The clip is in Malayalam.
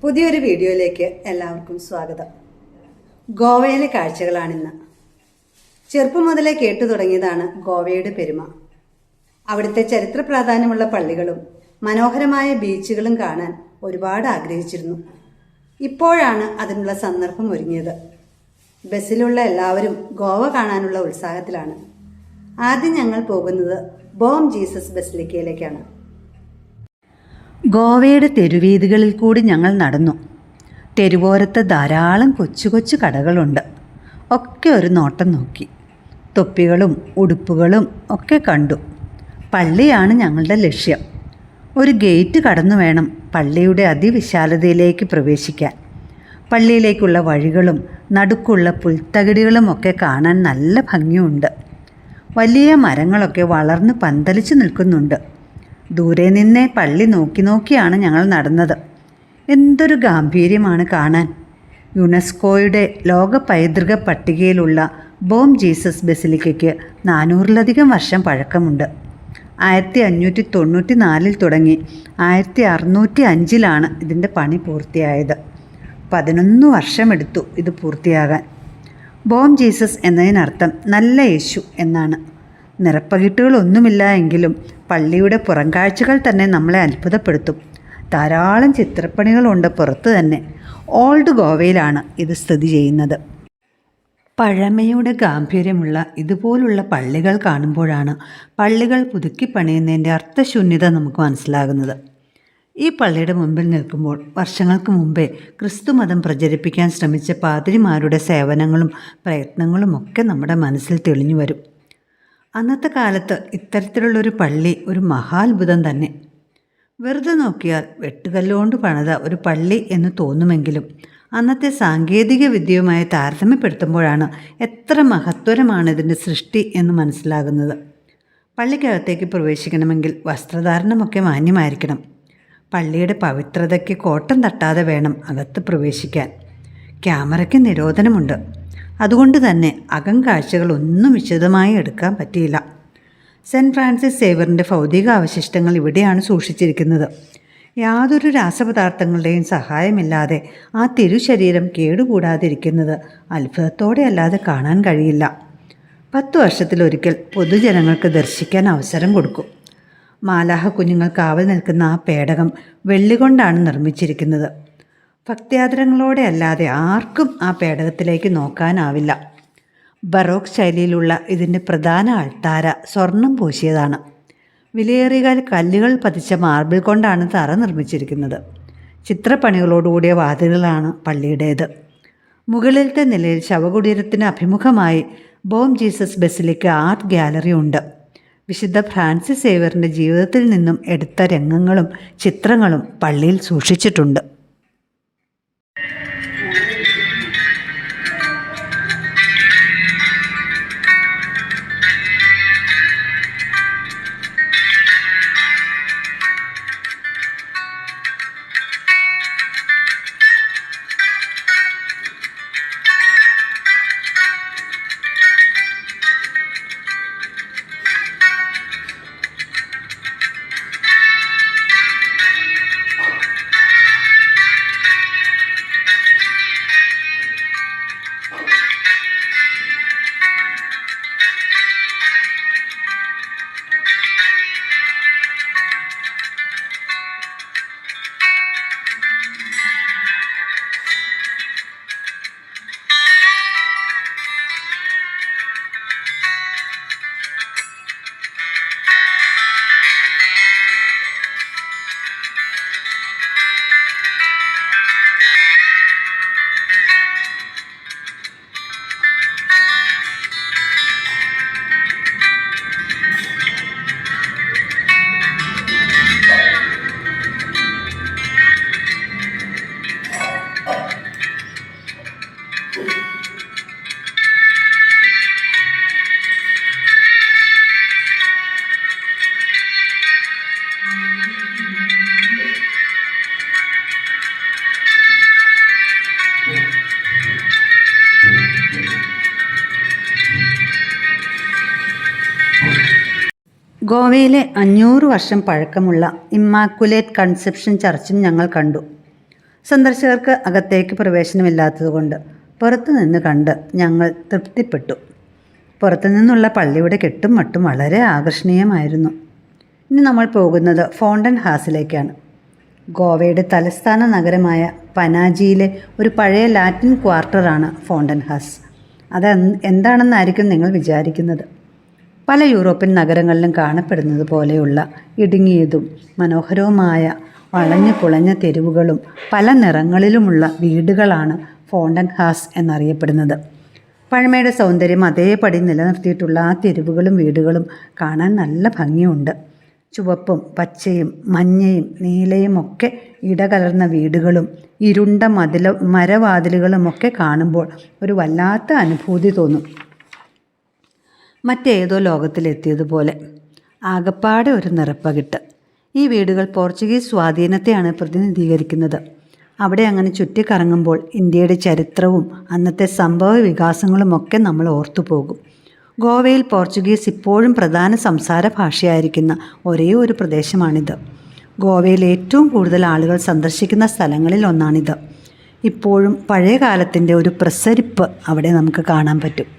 പുതിയൊരു വീഡിയോയിലേക്ക് എല്ലാവർക്കും സ്വാഗതം. ഗോവയിലെ കാഴ്ചകളാണിന്ന്. ചെറുപ്പം മുതലേ കേട്ടു തുടങ്ങിയതാണ് ഗോവയുടെ പെരുമ. അവിടുത്തെ ചരിത്ര പ്രാധാന്യമുള്ള പള്ളികളും മനോഹരമായ ബീച്ചുകളും കാണാൻ ഒരുപാട് ആഗ്രഹിച്ചിരുന്നു. ഇപ്പോഴാണ് അതിനുള്ള സന്ദർഭം ഒരുങ്ങിയത്. ബസ്സിലുള്ള എല്ലാവരും ഗോവ കാണാനുള്ള ഉത്സാഹത്തിലാണ്. ആദ്യം ഞങ്ങൾ പോകുന്നത് ബോം ജീസസ് ബസിലിക്കയിലേക്കാണ്. ഗോവയുടെ തെരുവീഥികളിൽ കൂടി ഞങ്ങൾ നടന്നു. തെരുവോരത്ത് ധാരാളം കൊച്ചു കൊച്ചു കടകളുണ്ട്. ഒക്കെ ഒരു നോട്ടം നോക്കി. തൊപ്പികളും ഉടുപ്പുകളും ഒക്കെ കണ്ടു. പള്ളിയാണ് ഞങ്ങളുടെ ലക്ഷ്യം. ഒരു ഗേറ്റ് കടന്നു വേണം പള്ളിയുടെ അതിവിശാലതയിലേക്ക് പ്രവേശിക്കാൻ. പള്ളിയിലേക്കുള്ള വഴികളും നടുക്കുള്ള പുൽത്തകിടികളും ഒക്കെ കാണാൻ നല്ല ഭംഗിയുണ്ട്. വലിയ മരങ്ങളൊക്കെ വളർന്ന് പന്തലിച്ചു നിൽക്കുന്നുണ്ട്. ദൂരെ നിന്നേ പള്ളി നോക്കിയാണ് ഞങ്ങൾ നടന്നത്. എന്തൊരു ഗാംഭീര്യമാണ് കാണാൻ. യുനെസ്കോയുടെ ലോക പൈതൃക പട്ടികയിലുള്ള ബോം ജീസസ് ബസിലിക്കയ്ക്ക് 400-ലധികം വർഷം പഴക്കമുണ്ട്. 1594 തുടങ്ങി 1605 ഇതിൻ്റെ പണി പൂർത്തിയായത്. 11 വർഷമെടുത്തു ഇത് പൂർത്തിയാകാൻ. ബോം ജീസസ് എന്നതിനർത്ഥം നല്ല യേശു എന്നാണ്. നിറപ്പകിട്ടുകളൊന്നുമില്ല എങ്കിലും പള്ളിയുടെ പുറംകാഴ്ചകൾ തന്നെ നമ്മളെ അത്ഭുതപ്പെടുത്തും. ധാരാളം ചിത്രപ്പണികളുണ്ട് പുറത്ത് തന്നെ. ഓൾഡ് ഗോവയിലാണ് ഇത് സ്ഥിതി ചെയ്യുന്നത്. പഴമയുടെ ഗാംഭീര്യമുള്ള ഇതുപോലുള്ള പള്ളികൾ കാണുമ്പോഴാണ് പള്ളികൾ പുതുക്കി പണിയുന്നതിൻ്റെ അർത്ഥശൂന്യത നമുക്ക് മനസ്സിലാകുന്നത്. ഈ പള്ളിയുടെ മുമ്പിൽ നിൽക്കുമ്പോൾ വർഷങ്ങൾക്ക് മുമ്പേ ക്രിസ്തുമതം പ്രചരിപ്പിക്കാൻ ശ്രമിച്ച പാതിരിമാരുടെ സേവനങ്ങളും പ്രയത്നങ്ങളും ഒക്കെ നമ്മുടെ മനസ്സിൽ തെളിഞ്ഞു വരും. അന്നത്തെ കാലത്ത് ഇത്തരത്തിലുള്ളൊരു പള്ളി ഒരു മഹാത്ഭുതം തന്നെ. വെറുതെ നോക്കിയാൽ വെട്ടുകല്ലുകൊണ്ട് പണിത ഒരു പള്ളി എന്ന് തോന്നുമെങ്കിലും അന്നത്തെ സാങ്കേതിക വിദ്യയുമായി താരതമ്യപ്പെടുത്തുമ്പോഴാണ് എത്ര മഹത്വരമാണ് ഇതിൻ്റെ സൃഷ്ടി എന്ന് മനസ്സിലാകുന്നത്. പള്ളിക്കകത്തേക്ക് പ്രവേശിക്കണമെങ്കിൽ വസ്ത്രധാരണമൊക്കെ മാന്യമായിരിക്കണം. പള്ളിയുടെ പവിത്രതയ്ക്ക് കോട്ടം തട്ടാതെ വേണം അകത്ത് പ്രവേശിക്കാൻ. ക്യാമറയ്ക്ക് നിരോധനമുണ്ട്. അതുകൊണ്ട് തന്നെ അകം കാഴ്ചകളൊന്നും വിശദമായി എടുക്കാൻ പറ്റിയില്ല. സെൻറ്റ് ഫ്രാൻസിസ് സേവറിൻ്റെ ഭൗതിക അവശിഷ്ടങ്ങൾ ഇവിടെയാണ് സൂക്ഷിച്ചിരിക്കുന്നത്. യാതൊരു രാസപദാർത്ഥങ്ങളുടെയും സഹായമില്ലാതെ ആ തിരുശരീരം കേടുകൂടാതിരിക്കുന്നത് അത്ഭുതത്തോടെ അല്ലാതെ കാണാൻ കഴിയില്ല. 10 വർഷത്തിലൊരിക്കൽ പൊതുജനങ്ങൾക്ക് ദർശിക്കാൻ അവസരം കൊടുക്കും. മാലാഹ കുഞ്ഞുങ്ങൾ കാവൽ നിൽക്കുന്ന ആ പേടകം വെള്ളി കൊണ്ടാണ് നിർമ്മിച്ചിരിക്കുന്നത്. ഭക്ത്യാദരങ്ങളോടെ അല്ലാതെ ആർക്കും ആ പേടകത്തിലേക്ക് നോക്കാനാവില്ല. ബറോക്ക് ശൈലിയിലുള്ള ഇതിൻ്റെ പ്രധാന അൾത്താര സ്വർണം പൂശിയതാണ്. വിലയേറിയ കല്ലുകൾ പതിച്ച മാർബിൾ കൊണ്ടാണ് തറ നിർമ്മിച്ചിരിക്കുന്നത്. ചിത്രപ്പണികളോടുകൂടിയ വാതിലുകളാണ് പള്ളിയുടേത്. മുകളിലത്തെ നിലയിൽ ശവകുടീരത്തിന് അഭിമുഖമായി ബോം ജീസസ് ബസിലിക്ക ആർട്ട് ഗാലറി ഉണ്ട്. വിശുദ്ധ ഫ്രാൻസിസ് സേവറിൻ്റെ ജീവിതത്തിൽ നിന്നും എടുത്ത രംഗങ്ങളും ചിത്രങ്ങളും പള്ളിയിൽ സൂക്ഷിച്ചിട്ടുണ്ട്. ഗോവയിലെ 500 വർഷം പഴക്കമുള്ള ഇമ്മാക്കുലേറ്റ് കൺസെപ്ഷൻ ചർച്ചും ഞങ്ങൾ കണ്ടു. സന്ദർശകർക്ക് അകത്തേക്ക് പ്രവേശനമില്ലാത്തതുകൊണ്ട് പുറത്തുനിന്ന് കണ്ട് ഞങ്ങൾ തൃപ്തിപ്പെട്ടു. പുറത്തുനിന്നുള്ള പള്ളിയുടെ കെട്ടും മട്ടും വളരെ ആകർഷണീയമായിരുന്നു. ഇനി നമ്മൾ പോകുന്നത് ഫോണ്ടൻ ഹാസിലേക്കാണ്. ഗോവയുടെ തലസ്ഥാന നഗരമായ പനാജിയിലെ ഒരു പഴയ ലാറ്റിൻ ക്വാർട്ടറാണ് ഫോണ്ടൻ ഹാസ്. അത് എന്താണെന്നായിരിക്കും നിങ്ങൾ വിചാരിക്കുന്നത്. പല യൂറോപ്യൻ നഗരങ്ങളിലും കാണപ്പെടുന്നത് പോലെയുള്ള ഇടുങ്ങിയതും മനോഹരവുമായ വളഞ്ഞു പുളഞ്ഞ തെരുവുകളും പല നിറങ്ങളിലുമുള്ള വീടുകളാണ് ഫോണ്ടൻ ഹാസ് എന്നറിയപ്പെടുന്നത്. പഴമയുടെ സൗന്ദര്യം അതേപടി നിലനിർത്തിയിട്ടുള്ള ആ തെരുവുകളും വീടുകളും കാണാൻ നല്ല ഭംഗിയുണ്ട്. ചുവപ്പും പച്ചയും മഞ്ഞയും നീലയും ഒക്കെ ഇടകലർന്ന വീടുകളും ഇരുണ്ട മരവാതിലുകളുമൊക്കെ കാണുമ്പോൾ ഒരു വല്ലാത്ത അനുഭൂതി തോന്നും. മറ്റേതോ ലോകത്തിലെത്തിയതുപോലെ. ആകപ്പാടെ ഒരു നിറപ്പകിട്ട്. ഈ വീടുകൾ പോർച്ചുഗീസ് സ്വാധീനത്തെയാണ് പ്രതിനിധീകരിക്കുന്നത്. അവിടെ അങ്ങനെ ചുറ്റിക്കറങ്ങുമ്പോൾ ഇന്ത്യയുടെ ചരിത്രവും അന്നത്തെ സംഭവ വികാസങ്ങളുമൊക്കെ നമ്മൾ ഓർത്തുപോകും. ഗോവയിൽ പോർച്ചുഗീസ് ഇപ്പോഴും പ്രധാന സംസാര ഭാഷയായിരിക്കുന്ന ഒരേ ഒരു പ്രദേശമാണിത്. ഗോവയിൽ ഏറ്റവും കൂടുതൽ ആളുകൾ സന്ദർശിക്കുന്ന സ്ഥലങ്ങളിൽ ഒന്നാണിത്. ഇപ്പോഴും പഴയ കാലത്തിൻ്റെ ഒരു പ്രസരിപ്പ് അവിടെ നമുക്ക് കാണാൻ പറ്റും.